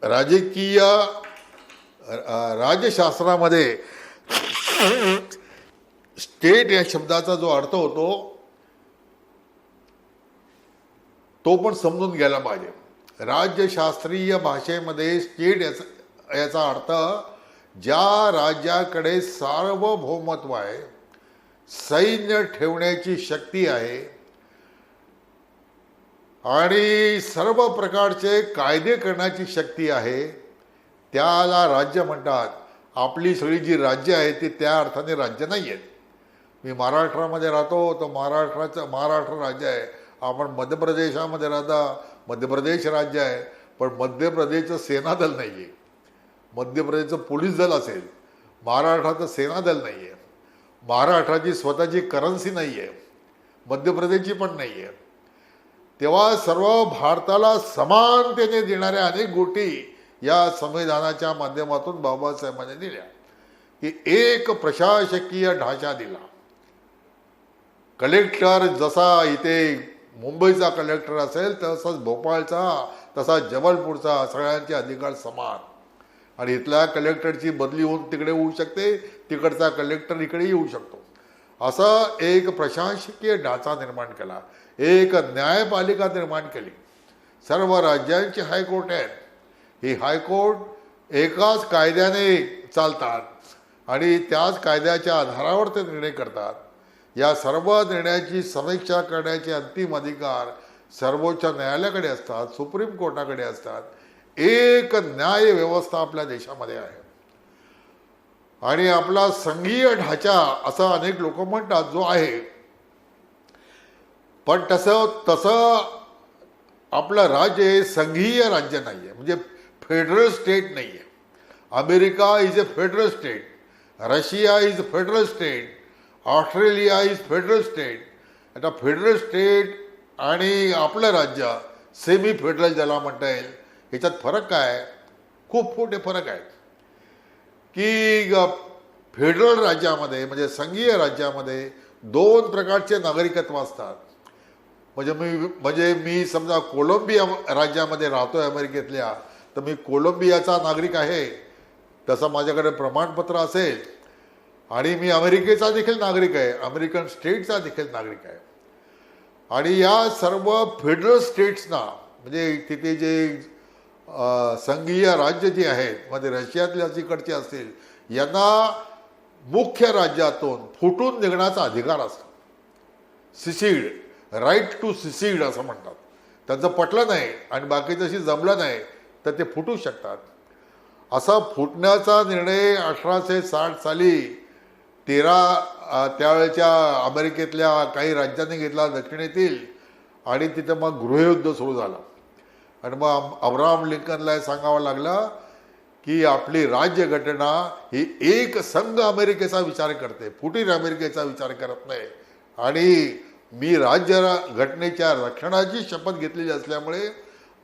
S4: राजकीय राज्यशास्त्रामध्ये स्टेट या शब्दाचा जो अर्थ होतो तो पण समजून घ्यायला पाहिजे. राज्यशास्त्रीय भाषेमध्ये स्टेट याचा अर्थ ज्या राज्याकडे सार्वभौमत्व आहे, सैन्य ठेवण्याची शक्ती आहे आणि सर्व प्रकारचे कायदे करण्याची शक्ती आहे, त्याला राज्य म्हणतात. आपली सगळी जी राज्य आहेत ती त्या अर्थाने राज्य नाही आहेत. मी महाराष्ट्रामध्ये राहतो, तर महाराष्ट्र राज्य आहे. आपण मध्य प्रदेशामध्ये राहता, मध्य प्रदेश राज्य आहे, पण मध्य प्रदेशचं सेनादल नाही आहे. मध्य प्रदेशचं पोलीस दल असेल, महाराष्ट्राचं सेनादल नाही आहे. महाराष्ट्राची स्वतःची करन्सी नाही आहे, मध्य प्रदेशची पण नाही आहे. तेव्हा सर्व भारताला समानतेने देणाऱ्या अनेक गोष्टी या संविधानाच्या माध्यमातून बाबासाहेबांनी दिल्या की एक प्रशासकीय ढाचा दिला. कलेक्टर जसा इथे मुंबईचा कलेक्टर असेल तसंच भोपाळचा, तसा जबलपूरचा, सगळ्यांचे अधिकार समान. आणि इथल्या कलेक्टरची बदली होऊन तिकडे होऊ शकते, तिकडचा कलेक्टर इकडे येऊ शकतो. असं एक प्रशासकीय ढाचा निर्माण केला, एक न्यायपालिका निर्माण केली. सर्व राज्यांची हायकोर्ट आहेत. ही हायकोर्ट एकाच कायद्याने चालतात आणि त्याच कायद्याच्या आधारावर ते निर्णय करतात. या सर्व निर्णयाची समीक्षा करण्याचे अंतिम अधिकार सर्वोच्च न्यायालयाकडे असतात, सुप्रीम कोर्टाकडे असतात. एक न्याय व्यवस्था आपल्या देशामध्ये आहे. आणि आपला संघीय ढाचा असं अनेक लोक म्हणतात जो आहे, पण तसं आपलं राज्य हे संघीय राज्य नाही आहे, म्हणजे फेडरल स्टेट नाही आहे. America is a federal state, Russia is a federal state, Australia is federal state. आता फेडरल स्टेट आणि आपलं राज्य सेमी फेडरल ज्याला म्हणता येईल, ह्याच्यात फरक काय? खूप मोठे फरक आहेत. की फेडरल राज्यामध्ये म्हणजे संघीय राज्यामध्ये दोन प्रकारचे नागरिकत्व असतात. म्हणजे मी समजा कोलंबिया राज्यामध्ये राहतोय अमेरिकेतल्या, तर मी कोलंबियाचा नागरिक आहे, तसं माझ्याकडे प्रमाणपत्र असेल. आणि मी अमेरिकेचा देखील नागरिक आहे, अमेरिकन स्टेटचा देखील नागरिक आहे. आणि या सर्व फेडरल स्टेट्सना म्हणजे तिथे जे संघीय राज्य जे आहेत, म्हणजे रशियातल्या जिकडचे असतील, यांना मुख्य राज्यातून फुटून निघण्याचा अधिकार असतो. सिसीड, राईट टू सिसीड असं म्हणतात. त्यांचं पटलं नाही आणि बाकीच्याशी जमलं नाही तर ते फुटू शकतात. असा फुटण्याचा निर्णय 1860 साली त्यावेळेच्या अमेरिकेतल्या काही राज्यांनी घेतला, दक्षिणेतील. आणि तिथं मग गृहयुद्ध सुरू झालं. आणि मग अब्राहम लिंकनला सांगावं लागलं की आपली राज्यघटना ही एक संघ अमेरिकेचा विचार करते, फुटीर अमेरिकेचा विचार करत नाही. आणि मी राज्य घटनेच्या रक्षणाची शपथ घेतलेली असल्यामुळे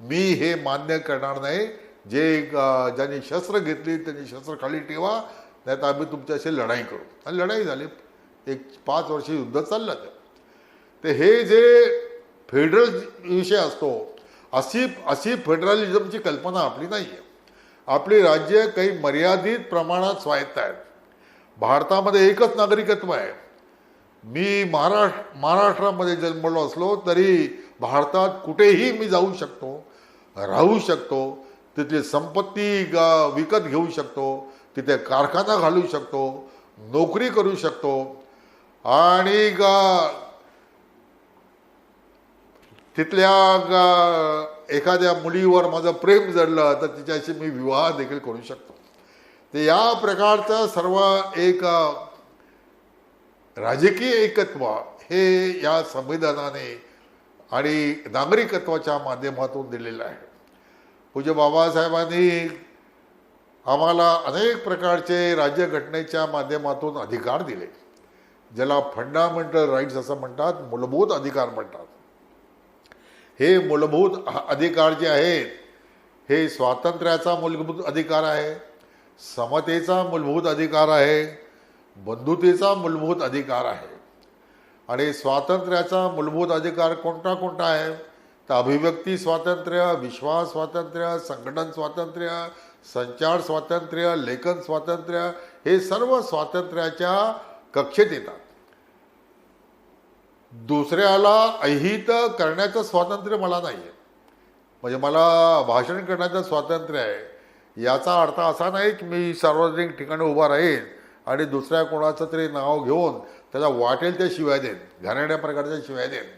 S4: मी हे मान्य करणार नाही. ज्यांनी शस्त्र घेतली त्यांनी शस्त्र खाली ठेवा, नाही तर आम्ही तुमच्याशी लढाई करू. आणि लढाई झाली. 5 वर्ष युद्ध चाललं. ते हे जे फेडरल विषय असतो, अशी फेडरलिझमची कल्पना आपली नाही आहे. आपली राज्य काही मर्यादित प्रमाणात स्वायत्त आहेत. भारतामध्ये एकच नागरिकत्व आहे. मी महाराष्ट्रामध्ये जन्मलो असलो तरी भारतात कुठेही मी जाऊ शकतो, राहू शकतो, तिथली संपत्ती विकत घेऊ शकतो, तिथे कारखाना घालू शकतो, नोकरी करू शकतो. आणि तिथल्या एखाद्या मुलीवर माझं प्रेम जडलं तर तिच्याशी मी विवाह देखील करू शकतो. ते या प्रकारचं सर्व एक राजकीय एकत्व हे या संविधानाने आणि नागरिकत्वाच्या माध्यमातून दिलेलं आहे. पूज्य बाबासाहेबांनी आम्हाला अनेक प्रकारचे राज्यघटनेच्या माध्यमातून अधिकार दिले, ज्याला फंडामेंटल राईट्स असं म्हणतात, मूलभूत अधिकार म्हणतात. हे मूलभूत अधिकार जे आहेत हे स्वातंत्र्याचा मूलभूत अधिकार आहे, समतेचा मूलभूत अधिकार आहे, बंधुतेचा मूलभूत अधिकार आहे. आणि स्वातंत्र्याचा मूलभूत अधिकार कोणता आहे तर अभिव्यक्ती स्वातंत्र्य, विश्वास स्वातंत्र्य, संघटन स्वातंत्र्य, संचार स्वातंत्र्य, लेखन स्वातंत्र्य, हे सर्व स्वातंत्र्याच्या कक्षेत येतात. दुसऱ्याला अहित करण्याचं स्वातंत्र्य मला नाही आहे. म्हणजे मला भाषण करण्याचं स्वातंत्र्य आहे. याचा अर्थ असा नाही की मी सार्वजनिक ठिकाणी उभा राहीन आणि दुसऱ्या कोणाचं तरी नाव घेऊन त्याला वाटेल त्या शिवाय देईन, घाणेरड्या प्रकारच्या शिवाय देईन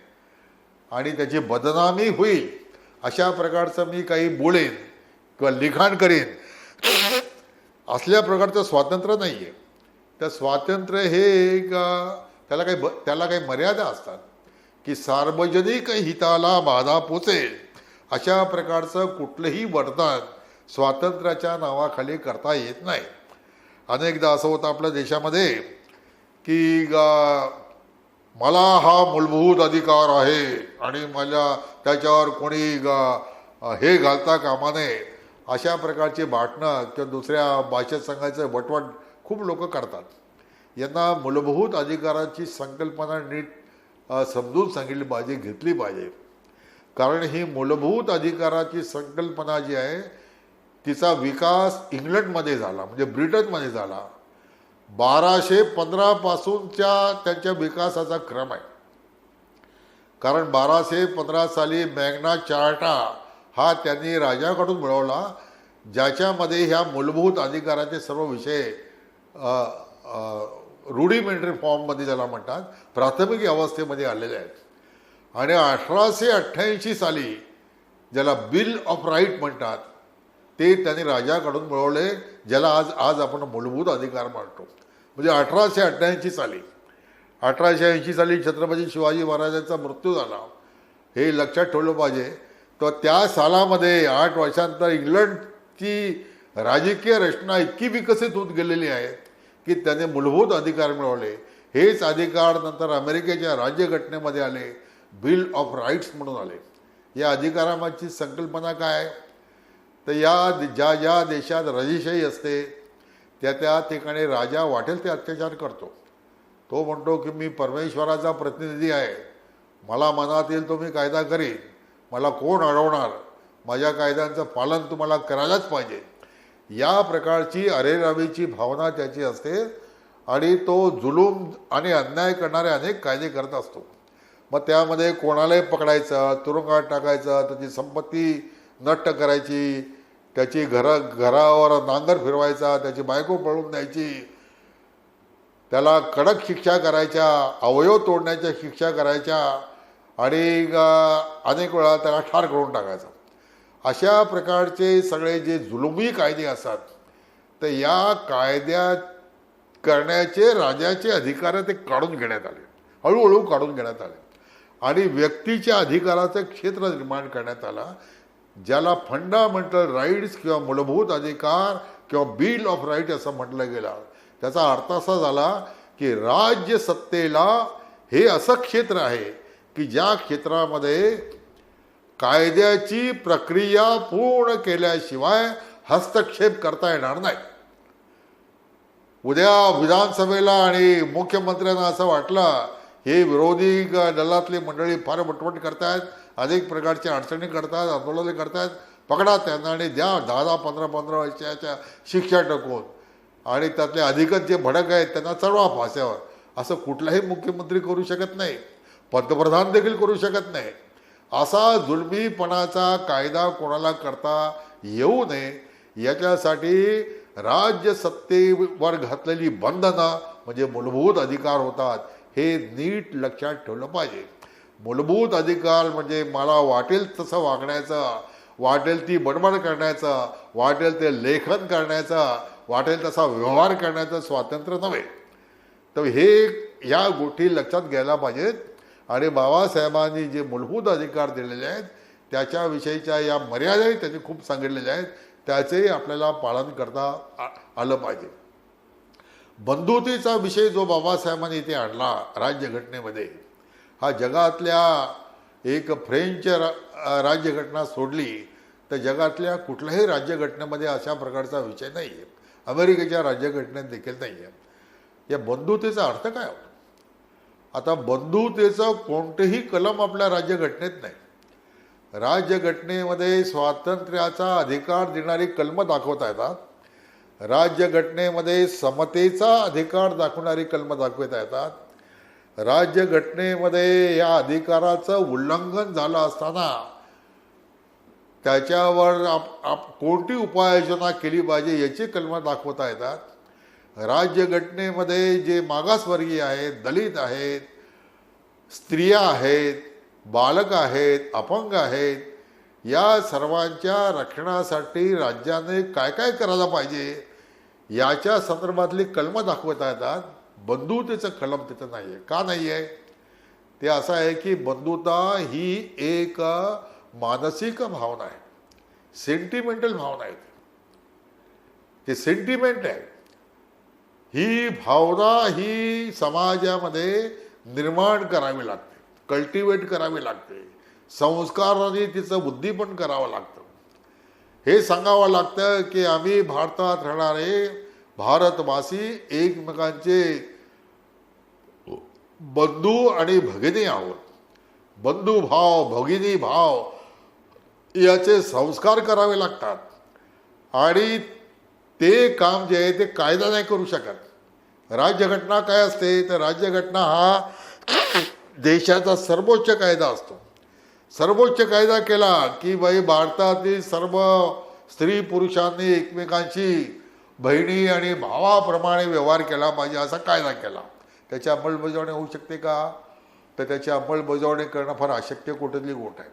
S4: आणि त्याची बदनामी होईल अशा प्रकारचं मी काही बोलेन किंवा लिखाण करेन, असल्या प्रकारचं स्वातंत्र्य नाही आहे. त्या स्वातंत्र्य हे त्याला काही मर्यादा असतात की सार्वजनिक हिताला बाधा पोचेल अशा प्रकारचं कुठलंही वर्तन स्वातंत्र्याच्या नावाखाली करता येत नाही. अनेकदा असं होतं आपल्या देशामध्ये की मला हा मूलभूत अधिकार आहे आणि मला त्याच्यावर कोणी हे घालता कामा नये अशा प्रकारची भाषणं किंवा दुसऱ्या भाषेत सांगायचं वटवट खूप लोक करतात. यांना मूलभूत अधिकाराची संकल्पना नीट समजून सांगितली पाहिजे, घेतली पाहिजे. कारण ही मूलभूत अधिकाराची संकल्पना जी आहे तिचा विकास इंग्लंडमध्ये झाला, म्हणजे ब्रिटनमध्ये झाला. 1215 पासूनच्या त्यांच्या विकासाचा क्रम आहे. कारण 1215 साली मॅग्ना चार्टा हा त्यांनी राजाकडून मिळवला, ज्याच्यामध्ये ह्या मूलभूत अधिकाराचे सर्व विषय रुडिमेंटरी फॉर्ममध्ये ज्याला म्हणतात प्राथमिक अवस्थेमध्ये आलेले आहेत. आणि 1888 साली ज्याला बिल ऑफ राईट म्हणतात ते त्यांनी राजाकडून मिळवले, ज्याला आज आपण मूलभूत अधिकार म्हणतो. म्हणजे 1888 साली 1880 साली छत्रपती शिवाजी महाराजांचा मृत्यू झाला, हे लक्षात ठेवलं पाहिजे. तर त्या सालामध्ये 8 वर्षांनंतर इंग्लंडची राजकीय रचना इतकी विकसित होत गेलेली आहे की त्याने मूलभूत अधिकार मिळवले. हेच अधिकार नंतर अमेरिकेच्या राज्यघटनेमध्ये आले, बिल ऑफ राईट्स म्हणून आले. या अधिकाराची संकल्पना काय आहे? तर ज्या ज्या देशात राजेशाही असते त्या त्या ठिकाणी राजा वाटेल ते अत्याचार करतो. तो म्हणतो की मी परमेश्वराचा प्रतिनिधी आहे, मला मनात येईल तो मी कायदा करीन, मला कोण अडवणार, माझ्या कायद्यांचं पालन तुम्हाला करायलाच पाहिजे. या प्रकारची अरेरावीची भावना त्याची असते आणि तो जुलूम आणि अन्याय करणारे अनेक कायदे करत असतो. मग त्यामध्ये कोणालाही पकडायचं, तुरुंगात टाकायचं, त्याची संपत्ती नष्ट करायची, त्याची घरावर नांगर फिरवायचा, त्याची बायको पळवून द्यायची, त्याला कडक शिक्षा करायच्या, अवयव तोडण्याच्या शिक्षा करायच्या आणि अनेक वेळा त्याला ठार करून टाकायचा. अशा प्रकारचे सगळे जे जुलुमी कायदे असतात तर या कायद्यात करण्याचे राजाचे अधिकार ते काढून घेण्यात आले, हळूहळू काढून घेण्यात आले आणि व्यक्तीच्या अधिकाराचं क्षेत्र निर्माण करण्यात आला, ज्याला फंडामेंटल राईट्स किंवा मूलभूत अधिकार किंवा बिल ऑफ राईट असं म्हटलं गेलं. त्याचा अर्थ असा झाला की राज्य सत्तेला हे असं क्षेत्र आहे की ज्या क्षेत्रामध्ये कायद्याची प्रक्रिया पूर्ण केल्याशिवाय हस्तक्षेप करता येणार नाही. उद्या विधानसभेला आणि मुख्यमंत्र्यांना असं वाटलं हे विरोधी दलातली मंडळी फार वटवट करतायत, अनेक प्रकारच्या अडचणी करतात, आंदोलने करतायत, पकडा त्यांना आणि द्या 10-10, 15-15 वर्षाच्या शिक्षा टाकून आणि त्यातले अधिकच जे भडक आहेत त्यांना चढवा फास्यावर. असं कुठलाही मुख्यमंत्री करू शकत नाही, पंतप्रधान देखील करू शकत नाही. असा जुलमीपणाचा कायदा कोणाला करता येऊ नये याच्यासाठी राज्य सत्तेवर घातलेली बंधनं म्हणजे मूलभूत अधिकार होतात, हे नीट लक्षात ठेवलं पाहिजे. मूलभूत अधिकार म्हणजे मला वाटेल तसं वागण्याचं, वाटेल ती बडबड करण्याचं, वाटेल ते लेखन करण्याचं, वाटेल तसा व्यवहार करण्याचं स्वातंत्र्य नव्हे. तर हे या गोष्टी लक्षात घ्यायला पाहिजेत आणि बाबासाहेबांनी जे मूलभूत अधिकार दिलेले आहेत त्याच्याविषयीच्या या मर्यादाही त्यांनी खूप सांगितलेल्या आहेत, त्याचेही आपल्याला पालन करता आलं पाहिजे. बंधुतेचा विषय जो बाबासाहेबांनी इथे आणला राज्यघटनेमध्ये, हा जगातल्या एक फ्रेंच राज्यघटना सोडली तर जगातल्या कुठल्याही राज्यघटनेमध्ये अशा प्रकारचा विषय नाही आहे, अमेरिकेच्या राज्यघटनेत देखील नाही आहे. या बंधुतेचा अर्थ काय होतो? आता बंधुतेचं कोणतेही कलम आपल्या राज्यघटनेत नाही. राज्यघटनेमध्ये स्वातंत्र्याचा अधिकार देणारी कलमं दाखवता येतात, राज्यघटनेमध्ये समतेचा अधिकार दाखवणारी कलमं दाखवता येतात, राज्यघटनेमध्ये या अधिकाराचं उल्लंघन झालं असताना त्याच्यावर कोणती उपाययोजना केली पाहिजे याची कलमं दाखवता येतात. राज्यघटनेमध्ये जे मागासवर्गीय आहेत, दलित आहेत, स्त्रिया आहेत, बालक आहेत, अपंग आहेत, या सर्वांच्या रक्षणासाठी राज्याने काय काय करायला पाहिजे याच्या संदर्भातली कलमं दाखवता येतात. बंधुतेचं कलम तिथं नाही आहे. का नाही आहे? ते असं आहे की बंधुता ही एक मानसिक भावना आहे, सेंटिमेंटल भावना आहे, ते सेंटिमेंट आहे. ही भावना ही समाजामध्ये निर्माण करावी लागते, कल्टिवेट करावी लागते, संस्काराने तिचं उद्दीपन करावं लागतं. हे सांगावं लागतं की आम्ही भारतात राहणारे भारतवासी एकमेकांचे बंधू आणि भगिनी आहोत. बंधू भाव, भगिनी भाव याचे संस्कार करावे लागतात. आणि ते काम जे आहे ते कायदा नाही करू शकत. राज्यघटना काय असते तर राज्यघटना हा देशाचा सर्वोच्च कायदा असतो. सर्वोच्च कायदा केला की बाई भारतातील सर्व स्त्री पुरुषांनी एकमेकांशी बहिणी आणि भावाप्रमाणे व्यवहार केला पाहिजे असा कायदा केला. त्याची अंमलबजावणी होऊ शकते का? तर त्याची अंमलबजावणी करणं फार अशक्य कुठली गोष्ट आहे.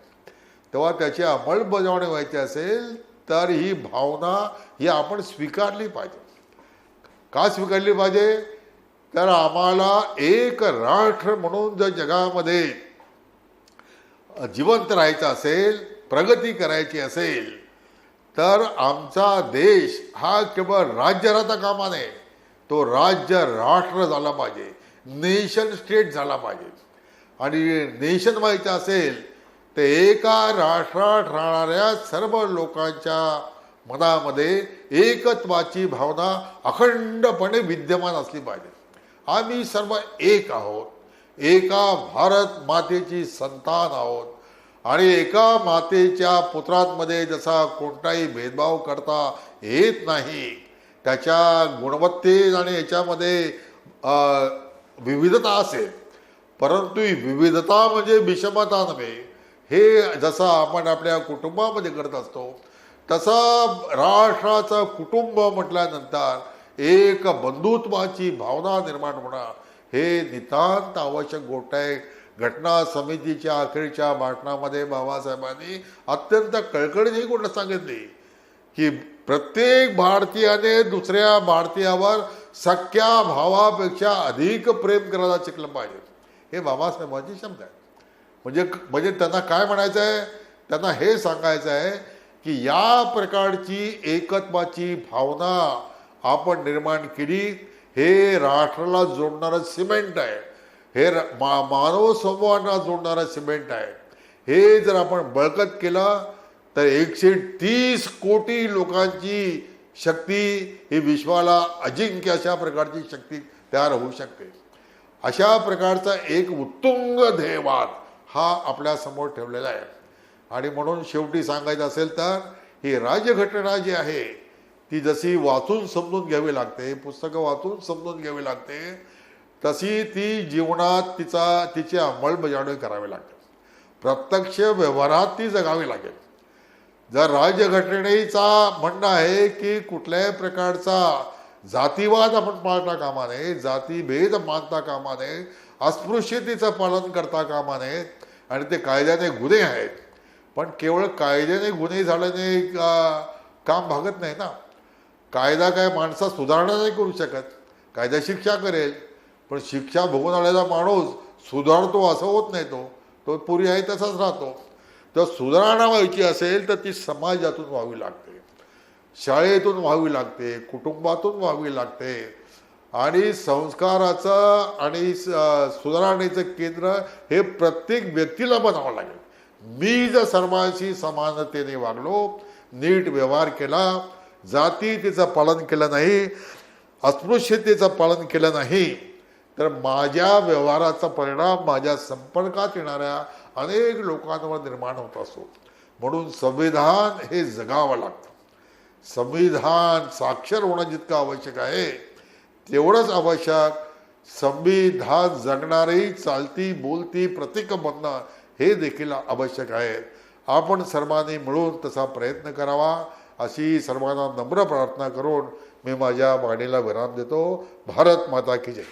S4: तेव्हा त्याची अंमलबजावणी व्हायची असेल तर ही भावना ही आपण स्वीकारली पाहिजे. का स्वीकारली पाहिजे? तर आम्हाला एक राष्ट्र म्हणून जर जगामध्ये जिवंत राहायचं असेल, प्रगती करायची असेल, तर आमचा देश हा केवळ राज्य राहता कामा नये, तो राज्य राष्ट्र झाला पाहिजे, नेशन स्टेट झाला पाहिजे. आणि नेशन व्हायचं असेल तर एका राष्ट्रात राहणाऱ्या सर्व लोकांच्या मनामध्ये एकत्वाची भावना अखंडपणे विद्यमान असली पाहिजे. आम्ही सर्व एक आहोत, एका भारत मातेची संतान आहोत आणि एका मातेच्या पुत्रांमध्ये जसा कोणताही भेदभाव करता येत नाही, त्याच्या गुणवत्तेत आणि याच्यामध्ये विविधता असेल, परंतु ही विविधता म्हणजे विषमता नव्हे. हे जसं आपण आपल्या कुटुंबामध्ये करत असतो तसं राष्ट्राचं कुटुंब म्हटल्यानंतर एक बंधुत्वाची भावना निर्माण होणं हे नितांत आवश्यक गोष्ट आहे. घटना समितीच्या अखेरच्या भाषणामध्ये बाबासाहेबांनी अत्यंत कळकळीने ही गोष्ट सांगितली की प्रत्येक भारतीयाने दुसऱ्या भारतीयावर सख्या भावापेक्षा अधिक प्रेम करायला शिकलं पाहिजे. हे बाबासाहेबांची क्षमता आहे. म्हणजे त्यांना काय म्हणायचं आहे? त्यांना हे सांगायचं आहे की या प्रकारची एकत्वाची भावना आपण निर्माण केली. हे राष्ट्राला जोडणारं सिमेंट आहे. हे मानव समूहांना जोडणारं सिमेंट आहे. हे जर आपण बळकट केलं तर 130 कोटी लोकांची शक्ती ही विश्वाला अजिंक्य अशा प्रकारची शक्ती तयार होऊ शकते. अशा प्रकारचा एक उत्तुंग ध्येयवाद हा आपल्यासमोर ठेवलेला आहे. आणि म्हणून शेवटी सांगायचं असेल तर ही राज्यघटना जी आहे ती जशी वाचून समजून घ्यावी लागते, पुस्तकं वाचून समजून घ्यावी लागते, तशी ती जीवनात तिची अंमलबजावणी करावी लागते. प्रत्यक्ष व्यवहारात ती जगावी लागेल. जर राज्यघटनेचा म्हणणं आहे की कुठल्याही प्रकारचा जातीवाद आपण पाळता कामा नये, जातीभेद मानता कामा नये, अस्पृश्यतेचं पालन करता कामा नये, आणि ते कायद्याने गुन्हे आहेत. पण केवळ कायद्याने गुन्हे झाल्याने काम भागत नाही ना. कायदा काय माणसा सुधारणा नाही करू शकत. कायदा शिक्षा करेल, पण शिक्षा भोगून आलेला माणूस सुधारतो असं होत नाही. तो पूर्वी आहे तसाच राहतो. तर सुधारणा व्हायची असेल तर ती समाजातून व्हावी लागते, शाळेतून व्हावी लागते, कुटुंबातून व्हावी लागते. आणि संस्काराचं आणि सुधारणेचं केंद्र हे प्रत्येक व्यक्तीला बनावं लागेल. मी जर सर्वांशी समानतेने वागलो, नीट व्यवहार केला, जातीतेचं पालन केलं नाही, अस्पृश्यतेचं पालन केलं नाही, तर माझ्या व्यवहाराचा परिणाम माझ्या संपर्कात येणाऱ्या अनेक लोकांवर निर्माण होत असतो. म्हणून संविधान हे जगावं लागतं. संविधान साक्षर होणं जितकं आवश्यक आहे तेवढंच आवश्यक संविधान जगणारी, चालती बोलती प्रतीक बनणं हे देखील आवश्यक आहे. आपण सर्वांनी मिळून तसा प्रयत्न करावा अशी सर्वांना नम्र प्रार्थना करून मी माझ्या वाणीला विराम देतो. भारत माता की जय.